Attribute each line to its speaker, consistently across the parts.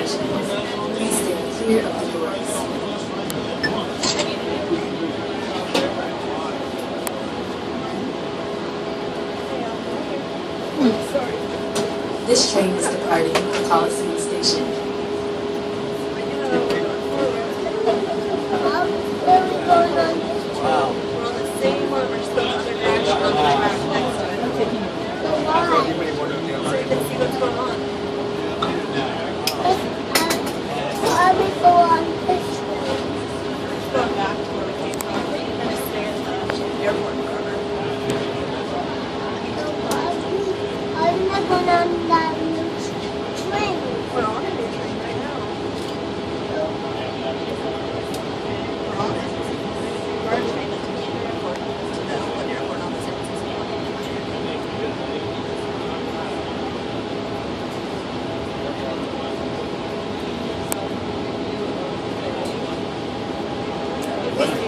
Speaker 1: stations. Please stay clear of the doors. This train is departing the Coliseum station.
Speaker 2: Wow. We're on the same one, we're just on the other national track next to it. So you can see what's going on. Going back to where we came from. And just stay at the airport forever.
Speaker 3: I'm not going on that new train.
Speaker 2: We're on a new train right now. We're on it. We're on a train that's from the airport to the Oakland Airport on the San Francisco one.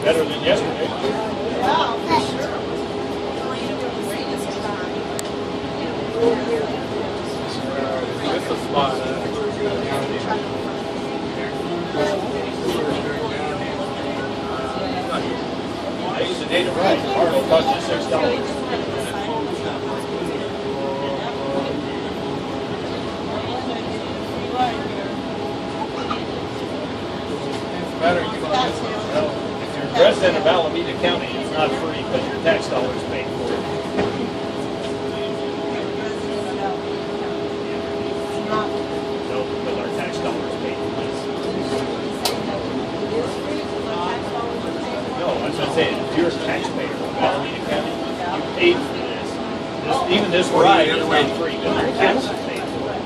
Speaker 4: Better than yesterday.
Speaker 2: Wow, for sure.
Speaker 4: This is spot. I used to date a ride. The car will cost you $6. Matter if you're a resident of Alameda County, it's not free because your tax dollars paid for it. No, because our tax dollars paid for this. No, that's what I'm saying. If you're a taxpayer of Alameda County, you paid for this. Even this ride is not free because your taxes paid for it.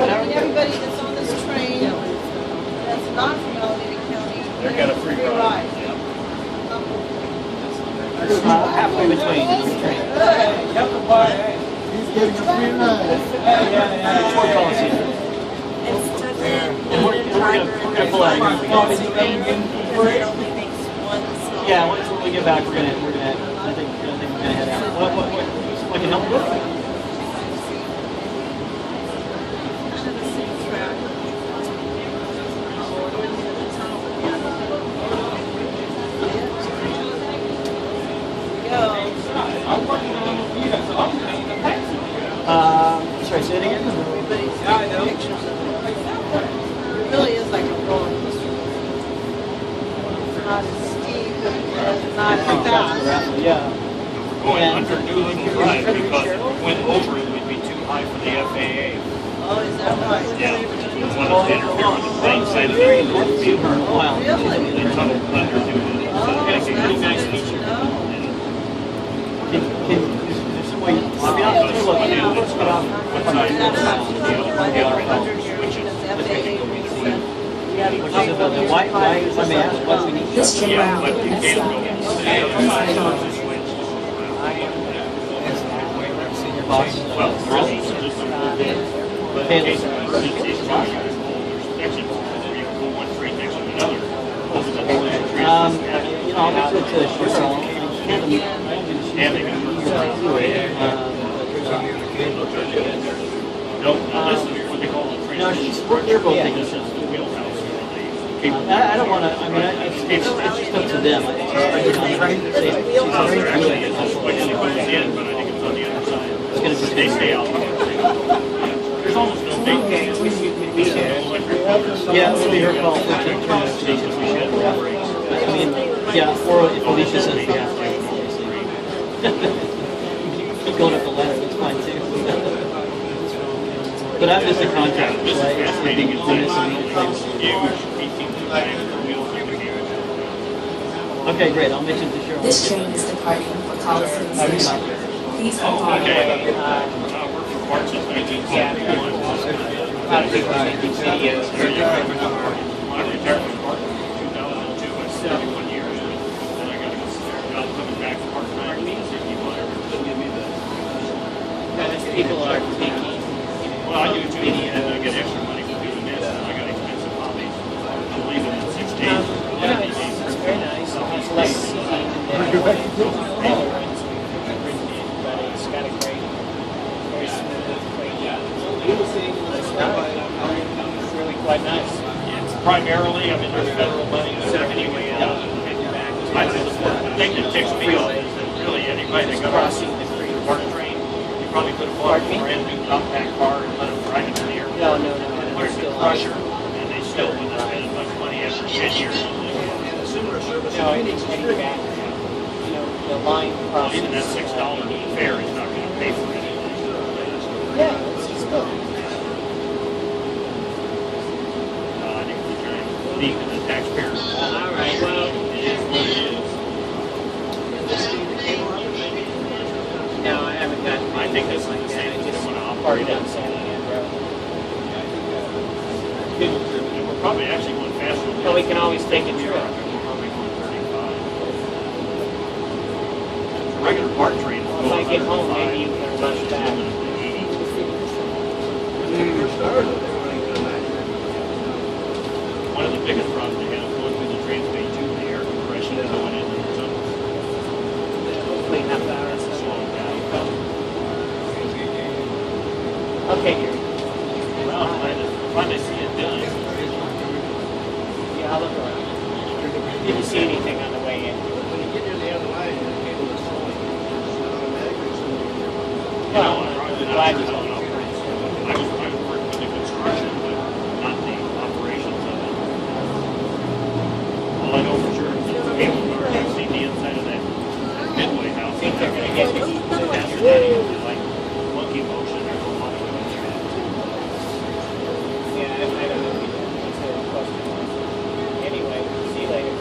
Speaker 2: Everybody that's on this train that's not from Alameda County,
Speaker 4: They've got a free ride.
Speaker 5: Halfway between the two trains.
Speaker 3: He's getting a free ride.
Speaker 5: Ford Coliseum.
Speaker 2: And
Speaker 5: we're gonna pull out a group together. Yeah, once we get back, we're gonna. I think we're gonna head out. What I can help you with? Sorry, say it again.
Speaker 2: It really is like a roller coaster. It's not as steep, it's not fast.
Speaker 5: Yeah.
Speaker 4: We're going under New Little Drive because if we went over it, we'd be too high for the FAA.
Speaker 2: Oh, is that right?
Speaker 4: Yeah. We want to interfere with the plane side of the airport field.
Speaker 5: Wow.
Speaker 2: Really?
Speaker 4: They tunnel under New Little. So it's a really nice feature.
Speaker 5: There's some way. I mean, I'll tell you what. Let's get off. Why let me ask what we need.
Speaker 1: This train
Speaker 4: Yeah, but
Speaker 1: route
Speaker 4: you
Speaker 1: is
Speaker 4: can't go
Speaker 1: stopping.
Speaker 4: into the other side of the switch. Well, really, so this is but in case of emergency, it's actually one street next to another.
Speaker 5: I'll mix it to sugar.
Speaker 4: And they can no, this is what they call the three.
Speaker 5: No, they're both taking
Speaker 4: This is the wheelhouse.
Speaker 5: I don't want to. I mean, it's just up to them.
Speaker 4: Well, there actually is this way she goes in, but I think it's on the other side.
Speaker 5: It's going to be
Speaker 4: They stay out. There's almost no date.
Speaker 5: Yeah, it would be her call. I mean, yeah, or if Alicia says we have to. Keep going up the ladder, that's fine too. But I'm just a contractor, so I think it's okay, great. I'll mention to Cheryl.
Speaker 1: This train is departing for Coliseum station. Please hold on.
Speaker 4: Okay. I worked for Parts since 1971. I retired from Parts in 2002. I spent 21 years. Then I got a job coming back part-time.
Speaker 5: People are taking.
Speaker 4: Well, I do too, and I get extra money for doing this, and I got expensive hobbies. I'm leaving in 6 days.
Speaker 5: It's very nice. It's less seating but it's got a great, very smooth, great. quite nice.
Speaker 4: It's primarily, I mean, there's federal money, anyway, I think the thing that ticks me off is that really anybody that got
Speaker 5: Crossing
Speaker 4: on
Speaker 5: the creek.
Speaker 4: the BART train, you probably put a brand new compact car and let them drive it in the airport.
Speaker 5: No.
Speaker 4: Where's the crusher? And they still wouldn't spend as much money after 10 years.
Speaker 5: No, it's getting back. You know, the line
Speaker 4: Well,
Speaker 5: crossing.
Speaker 4: even that $6 fare is not going to pay for anything.
Speaker 5: Yeah, it's good.
Speaker 4: I think we're trying to leak in the taxpayers.
Speaker 5: All right, well,
Speaker 4: It is what it is.
Speaker 5: no, I haven't got.
Speaker 4: I think this is the same as they want to operate
Speaker 5: down
Speaker 4: it.
Speaker 5: San Leandro.
Speaker 4: And we're probably actually going faster.
Speaker 5: But we can always take a
Speaker 4: We
Speaker 5: trip.
Speaker 4: are. We're probably going 35. The regular BART train will
Speaker 5: When
Speaker 4: go
Speaker 5: I get home,
Speaker 4: 105,
Speaker 5: maybe you can rush back.
Speaker 4: 80. One of the biggest problems they had was going through the trains bay too, the air compression going in and something.
Speaker 5: Hopefully enough hours.
Speaker 4: Slowing down.
Speaker 5: Okay, Gary.
Speaker 4: Well, I'm glad to see it done.
Speaker 5: Yeah, I'll look around. Didn't see anything on the way in. Well, I'm glad you don't know.
Speaker 4: I was working with the construction, but not the operations of it. All I know for sure is that the cable car, I've seen the inside of that midway house.
Speaker 5: I think they're gonna get me.
Speaker 4: After that, it was like monkey motion or something.
Speaker 5: Yeah, I don't know. That's a question. Anyway, see you later.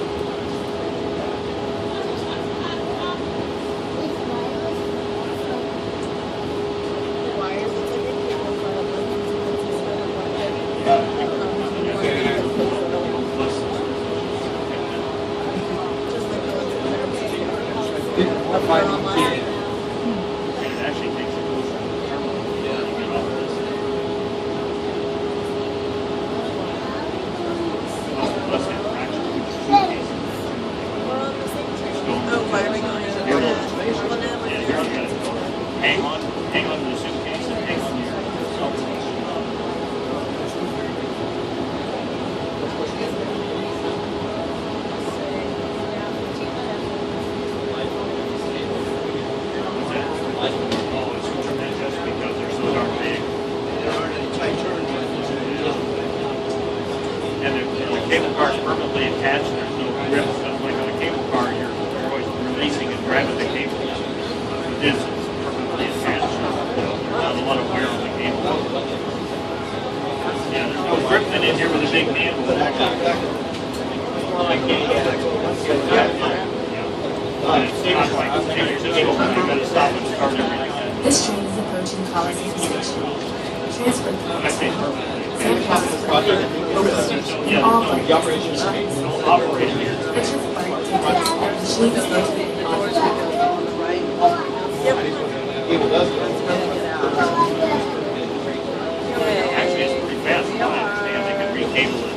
Speaker 4: It actually takes a little terminal to get off of this. Must have traction, which is two cases. Yeah, here you gotta go. Hang on to the suitcase and hang on to your cell phone. What's that? Oh, it's tremendous because they're so darn big. And the cable car is permanently attached, there's no grip stuff. Like on a cable car, you're always releasing and grabbing the cable. With this, it's permanently attached. There's not a lot of wear on the cable. Yeah, there's no drifting in here with a big handle.
Speaker 5: More like a,
Speaker 4: And it's not like, you're just going, you gotta stop and start everything.
Speaker 1: This train is approaching Coliseum Station. Transfer
Speaker 4: I say
Speaker 1: codes.
Speaker 4: permanently.
Speaker 1: San Francisco.
Speaker 4: Yeah,
Speaker 1: All
Speaker 4: no,
Speaker 1: flight destinations.
Speaker 4: don't operate here.
Speaker 1: Purchase BART tickets at machines located on the track.
Speaker 4: Actually, it's pretty fast, from what I understand. They can recable it